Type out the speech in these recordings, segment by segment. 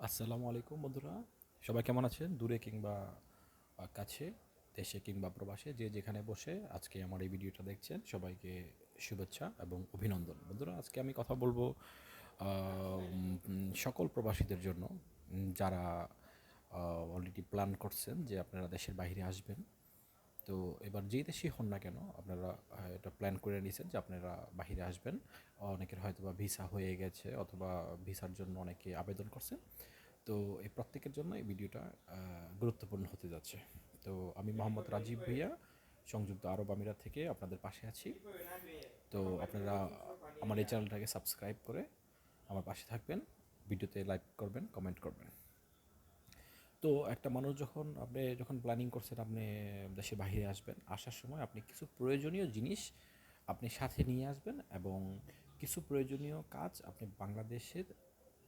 আসসালামু আলাইকুম বন্ধুরা, সবাই কেমন আছেন? দূরে কিংবা কাছে, দেশে কিংবা প্রবাসে, যে যেখানে বসে আজকে আমার এই ভিডিওটা দেখছেন, সবাইকে শুভেচ্ছা এবং অভিনন্দন। বন্ধুরা, আজকে আমি কথা বলবো সকল প্রবাসীদের জন্য, যারা অলরেডি প্ল্যান করছেন যে আপনারা দেশের বাইরে আসবেন। তো এবার যেই দেশেই হন না কেন, আপনারা এটা প্ল্যান করে নিয়েছেন যে আপনারা বাহিরে আসবেন। অনেকের হয়তো বা ভিসা হয়ে গেছে, অথবা ভিসার জন্য অনেকে আবেদন করছেন। তো এই প্রত্যেকের জন্য এই ভিডিওটা গুরুত্বপূর্ণ হতে যাচ্ছে। তো আমি মোহাম্মদ রাজীব ভুঁইয়া, সংযুক্ত আরব আমিরাত থেকে আপনাদের পাশে আছি। তো আপনারা আমার এই চ্যানেলটাকে সাবস্ক্রাইব করে আমার পাশে থাকবেন, ভিডিওতে লাইক করবেন, কমেন্ট করবেন। তো একটা মানুষ যখন প্ল্যানিং করছেন আপনি দেশের বাইরে আসবেন, আসার সময় আপনি কিছু প্রয়োজনীয় জিনিস আপনি সাথে নিয়ে আসবেন, এবং কিছু প্রয়োজনীয় কাজ আপনি বাংলাদেশের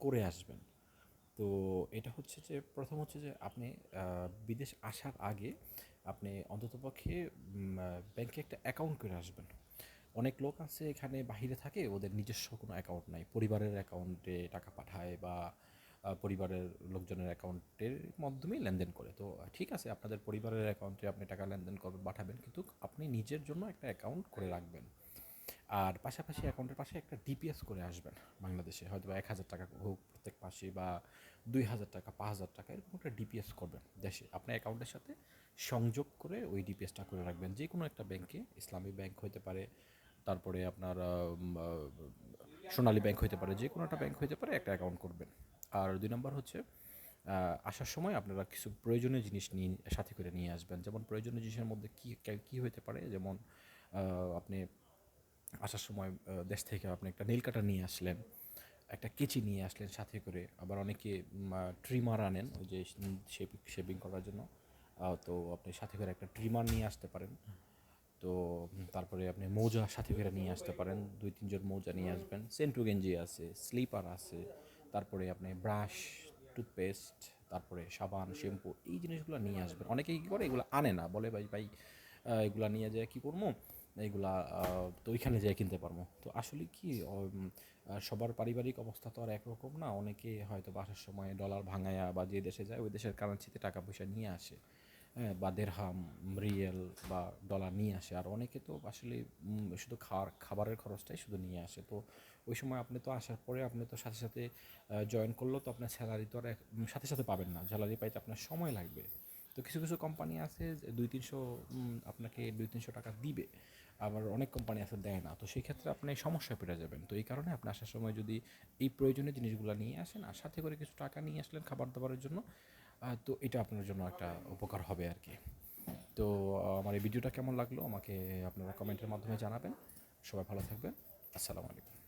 করে আসবেন। তো এটা হচ্ছে যে, প্রথম হচ্ছে যে আপনি বিদেশ আসার আগে আপনি অন্ততপক্ষে ব্যাংকে একটা অ্যাকাউন্ট করে আসবেন। অনেক লোক আছে এখানে বাহিরে থাকে, ওদের নিজস্ব কোনো অ্যাকাউন্ট নাই, পরিবারের অ্যাকাউন্টে টাকা পাঠায় বা পরিবারের লোকজনের অ্যাকাউন্টের মাধ্যমেই লেনদেন করে। তো ঠিক আছে, আপনাদের পরিবারের অ্যাকাউন্টে আপনি টাকা লেনদেন করবেন, পাঠাবেন, কিন্তু আপনি নিজের জন্য একটা অ্যাকাউন্ট করে রাখবেন। আর পাশাপাশি অ্যাকাউন্টের পাশে একটা ডিপিএস করে আসবেন। বাংলাদেশে হয়তো বা ১,০০০ টাকা হোক প্রত্যেক মাসে, বা ২,০০০ টাকা, ৫,০০০ টাকা, এরকম একটা ডিপিএস করবেন দেশে, আপনার অ্যাকাউন্টের সাথে সংযোগ করে ওই ডিপিএসটা করে রাখবেন যে কোনো একটা ব্যাংকে। ইসলামী ব্যাংক হতে পারে, তারপরে আপনার সোনালী ব্যাংক হতে পারে, যে কোনো একটা ব্যাংক হতে পারে, একটা অ্যাকাউন্ট করবেন। আর ২ নম্বর হচ্ছে, আসার সময় আপনারা কিছু প্রয়োজনীয় জিনিস নিয়ে সাথে করে নিয়ে আসবেন। যেমন প্রয়োজনীয় জিনিসের মধ্যে কী হতে পারে, যেমন আপনি আসার সময় দেশ থেকে আপনি একটা নেল কাটার নিয়ে আসলেন, একটা কেচি নিয়ে আসলেন সাথে করে। আবার অনেকে ট্রিমার আনেন, ওই যে শেপিং করার জন্য। তো আপনি সাথে করে একটা ট্রিমার নিয়ে আসতে পারেন। তো তারপরে আপনি মোজা সাথে করে নিয়ে আসতে পারেন, ২-৩ জোড় মোজা নিয়ে আসবেন। সেন্টু গেঞ্জি আছে, স্লিপার আছে, তারপরে আপনি ব্রাশ, টুথপেস্ট, তারপরে সাবান, শ্যাম্পু, এই জিনিসগুলো নিয়ে আসবেন। অনেকেই কী করে, এগুলো আনে না, বলে ভাই ভাই এগুলা নিয়ে যায় কী করবো, এইগুলা তো ওইখানে যেয়ে কিনতে পারবো। তো আসলে কি, সবার পারিবারিক অবস্থা তো আর একরকম না। অনেকে হয়তো বাসার সময় ডলার ভাঙায়া বা যে দেশে যায় ওই দেশের কারেন্সিতে টাকা পয়সা নিয়ে আসে, হ্যাঁ, বা দেড়হাম, রিয়েল বা ডলার নিয়ে আসে। আর অনেকে তো আসলে শুধু খাবারের খরচটাই শুধু নিয়ে আসে। তো ওই সময় আপনি তো আসার পরে আপনি তো সাথে সাথে জয়েন করলেও তো আপনার স্যালারি তো আর সাথে সাথে পাবেন না, স্যালারি পাইতে আপনার সময় লাগবে। তো কিছু কিছু কোম্পানি আছে যে ২-৩০০, আপনাকে ২-৩০০ টাকা দিবে, আবার অনেক কোম্পানি আছে দেয় না। তো সেই ক্ষেত্রে আপনি সমস্যায় পড়ে যাবেন। তো এই কারণে আপনি আসার সময় যদি এই প্রয়োজনীয় জিনিসগুলো নিয়ে আসেন, আর সাথে করে কিছু টাকা নিয়ে আসলেন খাবার দাবারের জন্য, তো এটা আপনার জন্য একটা উপকার হবে আর কি। তো আমার এই ভিডিওটা কেমন লাগলো আমাকে আপনারা কমেন্টের মাধ্যমে জানাবেন। সবাই ভালো থাকবেন। আসসালামু আলাইকুম।